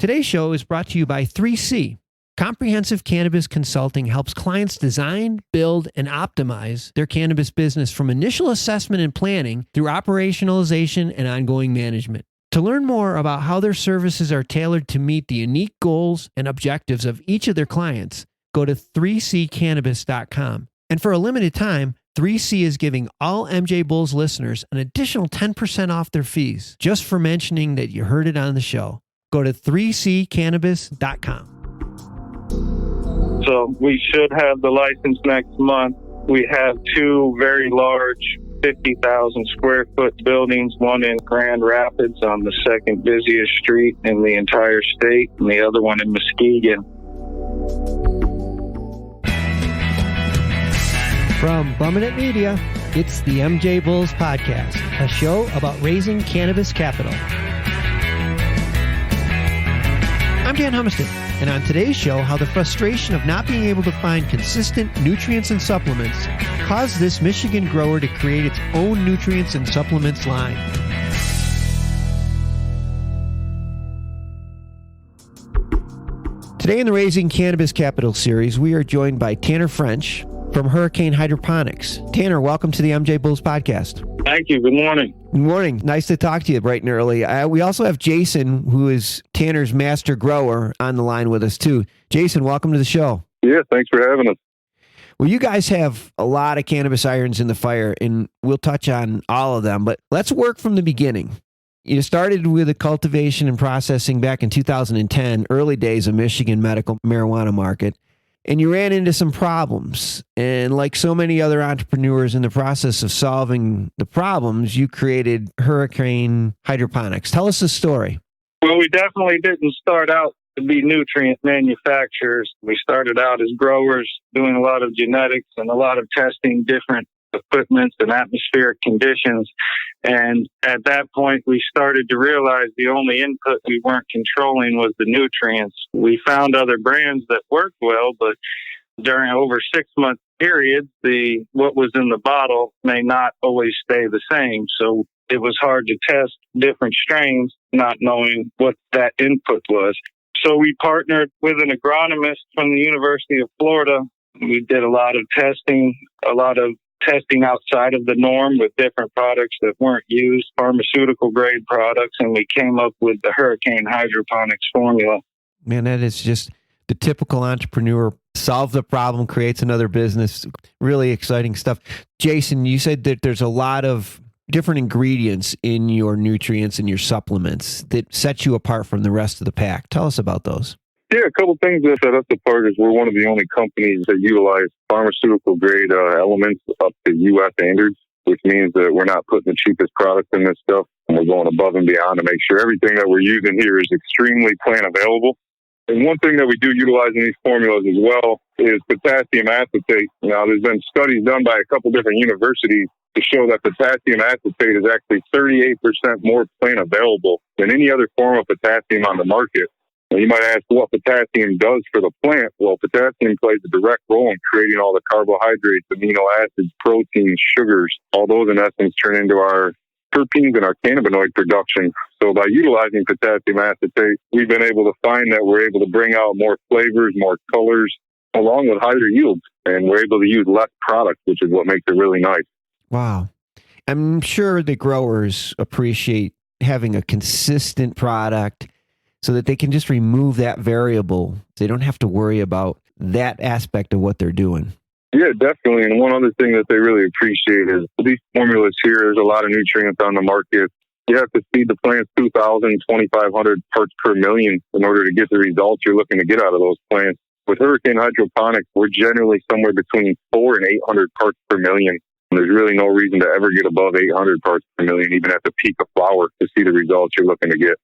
Today's show is brought to you by 3C. Comprehensive Cannabis Consulting helps clients design, build, and optimize their cannabis business from initial assessment and planning through operationalization and ongoing management. To learn more about how their services are tailored to meet the unique goals and objectives of each of their clients, go to 3ccannabis.com. And for a limited time, 3C is giving all MJBulls listeners an additional 10% off their fees just for mentioning that you heard it on the show. Go to 3ccannabis.com. So we should have the license next month. We have two very large 50,000 square foot buildings, one in Grand Rapids on the second busiest street in the entire state, and the other one in Muskegon. From Bumminett Media, it's the MJBulls Podcast, a show about raising cannabis capital. I'm Dan Humiston, and on today's show, how the frustration of not being able to find consistent nutrients and supplements caused this Michigan grower to create its own nutrients and supplements line. Today in the Raising Cannabis Capital series, we are joined by Tanner French from Hurricane Hydroponics. Tanner, welcome to the MJBulls Podcast. Thank you. Good morning. Good morning. Nice to talk to you bright and early. We also have Jason, who is Tanner's master grower, on the line with us too. Jason, welcome to the show. Yeah, thanks for having us. Well, you guys have a lot of cannabis irons in the fire, and we'll touch on all of them, but let's work from the beginning. You started with the cultivation and processing back in 2010, early days of Michigan medical marijuana market, and you ran into some problems. And like so many other entrepreneurs in the process of solving the problems, you created Hurricane Hydroponics. Tell us the story. Well, we definitely didn't start out to be nutrient manufacturers. We started out as growers, doing a lot of genetics and a lot of testing different equipments and atmospheric conditions. And at that point, we started to realize the only input we weren't controlling was the nutrients. We found other brands that worked well, but during over 6-month periods, what was in the bottle may not always stay the same. So it was hard to test different strains, not knowing what that input was. So we partnered with an agronomist from the University of Florida. We did a lot of testing outside of the norm with different products that weren't used, pharmaceutical grade products, and we came up with the Hurricane Hydroponics formula. Man, that is just the typical entrepreneur. Solve the problem, creates another business. Really exciting stuff. Jason, you said that there's a lot of different ingredients in your nutrients and your supplements that set you apart from the rest of the pack. Tell us about those. Yeah, a couple things that set us apart is we're one of the only companies that utilize pharmaceutical grade elements up to U.S. standards, which means that we're not putting the cheapest product in this stuff, and we're going above and beyond to make sure everything that we're using here is extremely plant available. And one thing that we do utilize in these formulas as well is potassium acetate. Now, there's been studies done by a couple different universities to show that potassium acetate is actually 38% more plant available than any other form of potassium on the market. Now, you might ask what potassium does for the plant. Well, potassium plays a direct role in creating all the carbohydrates, amino acids, proteins, sugars. All those, in essence, turn into our terpenes and our cannabinoid production. So by utilizing potassium acetate, we've been able to find that we're able to bring out more flavors, more colors, along with higher yields. And we're able to use less product, which is what makes it really nice. Wow. I'm sure the growers appreciate having a consistent product so that they can just remove that variable. They don't have to worry about that aspect of what they're doing. Yeah, definitely. And one other thing that they really appreciate is these formulas here, there's a lot of nutrients on the market. You have to feed the plants 2,000, 2,500 parts per million in order to get the results you're looking to get out of those plants. With Hurricane Hydroponics, we're generally somewhere between 400 and 800 parts per million. And there's really no reason to ever get above 800 parts per million, even at the peak of flower, to see the results you're looking to get.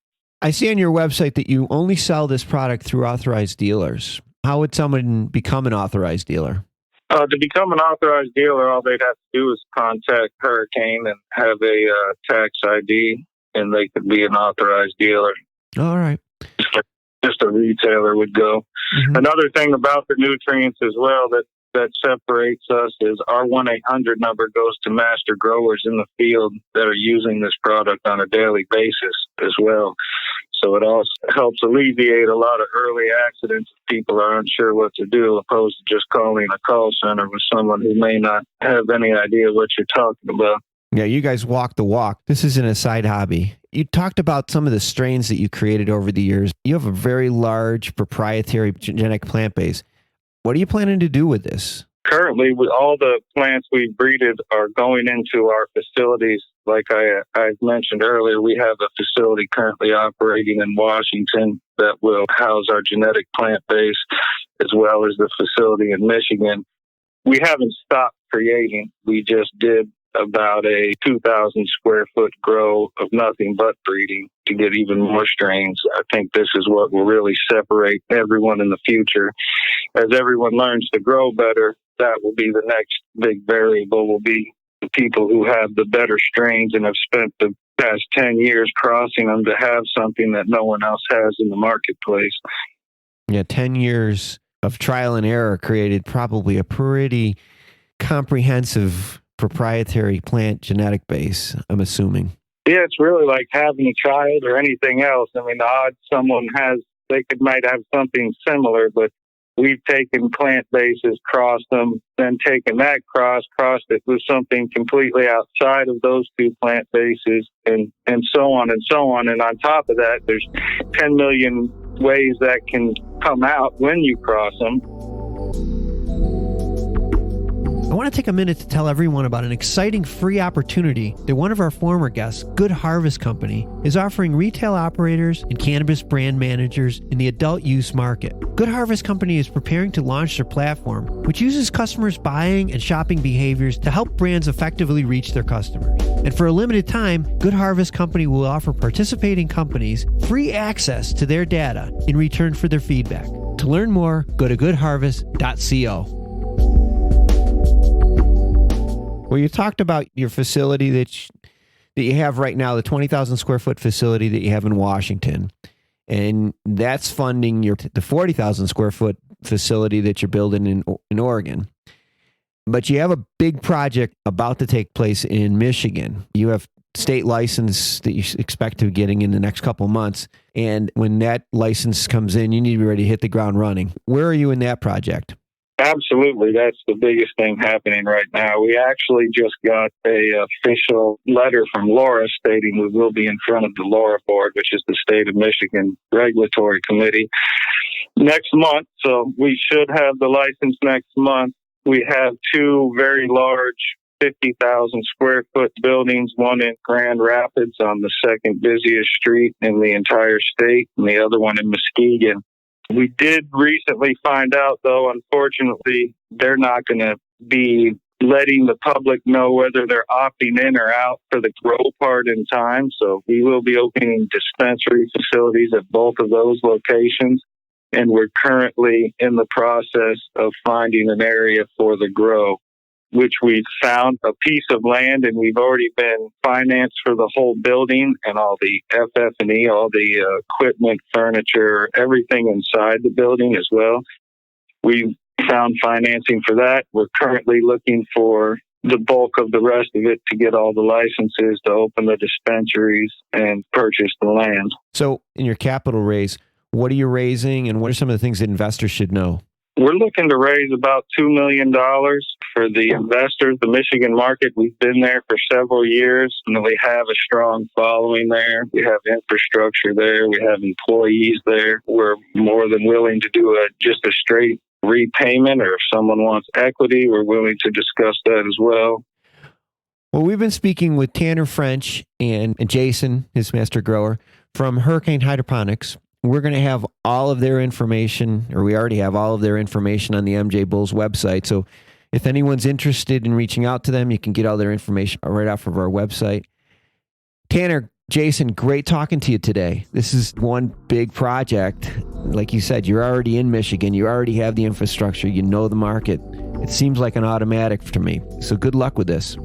I see on your website that you only sell this product through authorized dealers. How would someone become an authorized dealer? To become an authorized dealer, all they'd have to do is contact Hurricane and have a tax ID, and they could be an authorized dealer. All right. Just a retailer would go. Mm-hmm. Another thing about the nutrients as well that separates us is our 1-800 number goes to master growers in the field that are using this product on a daily basis as well. So it also helps alleviate a lot of early accidents if people are unsure what to do, opposed to just calling a call center with someone who may not have any idea what you're talking about. Yeah, you guys walk the walk. This isn't a side hobby. You talked about some of the strains that you created over the years. You have a very large proprietary genetic plant base. What are you planning to do with this? Currently, all the plants we breeded are going into our facilities. Like I mentioned earlier, we have a facility currently operating in Washington that will house our genetic plant base, as well as the facility in Michigan. We haven't stopped creating. We just did about a 2,000 square foot grow of nothing but breeding to get even more strains. I think this is what will really separate everyone in the future. As everyone learns to grow better, that will be the next big variable, will be the people who have the better strains and have spent the past 10 years crossing them to have something that no one else has in the marketplace. Yeah, 10 years of trial and error created probably a pretty comprehensive proprietary plant genetic base, I'm assuming. Yeah, it's really like having a child or anything else. I mean, the odds someone has, might have something similar, but we've taken plant bases, crossed them, then taken that crossed it with something completely outside of those two plant bases, and so on and so on. And on top of that, there's 10 million ways that can come out when you cross them. I want to take a minute to tell everyone about an exciting free opportunity that one of our former guests, Good Harvest Company, is offering retail operators and cannabis brand managers in the adult use market. Good Harvest Company is preparing to launch their platform, which uses customers' buying and shopping behaviors to help brands effectively reach their customers. And for a limited time, Good Harvest Company will offer participating companies free access to their data in return for their feedback. To learn more, go to goodharvest.co. Well, you talked about your facility that you have right now, the 20,000 square foot facility that you have in Washington, and that's funding the 40,000 square foot facility that you're building in Oregon. But you have a big project about to take place in Michigan. You have state license that you expect to be getting in the next couple of months, and when that license comes in, you need to be ready to hit the ground running. Where are you in that project? Absolutely. That's the biggest thing happening right now. We actually just got a official letter from Laura stating we will be in front of the Laura Board, which is the state of Michigan regulatory committee, next month. So we should have the license next month. We have two very large 50,000 square foot buildings, one in Grand Rapids on the second busiest street in the entire state, and the other one in Muskegon. We did recently find out, though, unfortunately, they're not going to be letting the public know whether they're opting in or out for the grow part in time. So we will be opening dispensary facilities at both of those locations. And we're currently in the process of finding an area for the grow, which we've found a piece of land, and we've already been financed for the whole building and all the FF&E, all the equipment, furniture, everything inside the building as well. We've found financing for that. We're currently looking for the bulk of the rest of it to get all the licenses to open the dispensaries and purchase the land. So in your capital raise, what are you raising, and what are some of the things that investors should know? We're looking to raise about $2 million for the investors. The Michigan market, we've been there for several years, and we have a strong following there. We have infrastructure there. We have employees there. We're more than willing to do just a straight repayment, or if someone wants equity, we're willing to discuss that as well. Well, we've been speaking with Tanner French and Jason, his master grower, from Hurricane Hydroponics. We're going to have all of their information, or we already have all of their information on the MJBulls website. So if anyone's interested in reaching out to them, you can get all their information right off of our website. Tanner, Jason, great talking to you today. This is one big project. Like you said, you're already in Michigan. You already have the infrastructure. You know the market. It seems like an automatic to me. So good luck with this.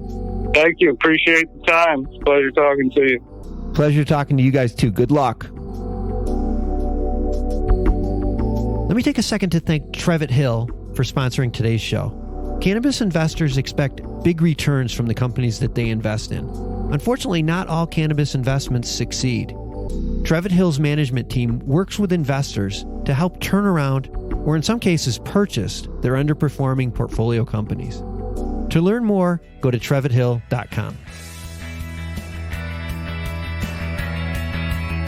Thank you. Appreciate the time. It's a pleasure talking to you. Pleasure talking to you guys too. Good luck. Let me take a second to thank Trevitt Hill for sponsoring today's show. Cannabis investors expect big returns from the companies that they invest in. Unfortunately, not all cannabis investments succeed. Trevitt Hill's management team works with investors to help turn around, or in some cases purchase, their underperforming portfolio companies. To learn more, go to trevitthill.com.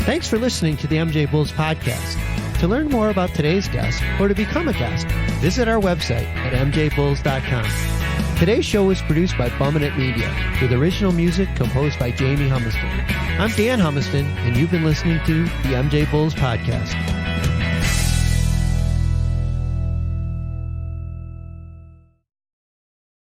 Thanks for listening to the MJBulls podcast. To learn more about today's guest or to become a guest, visit our website at MJBulls.com. Today's show was produced by Bumminett Media, with original music composed by Jamie Humiston. I'm Dan Humiston, and you've been listening to the MJ Bulls podcast.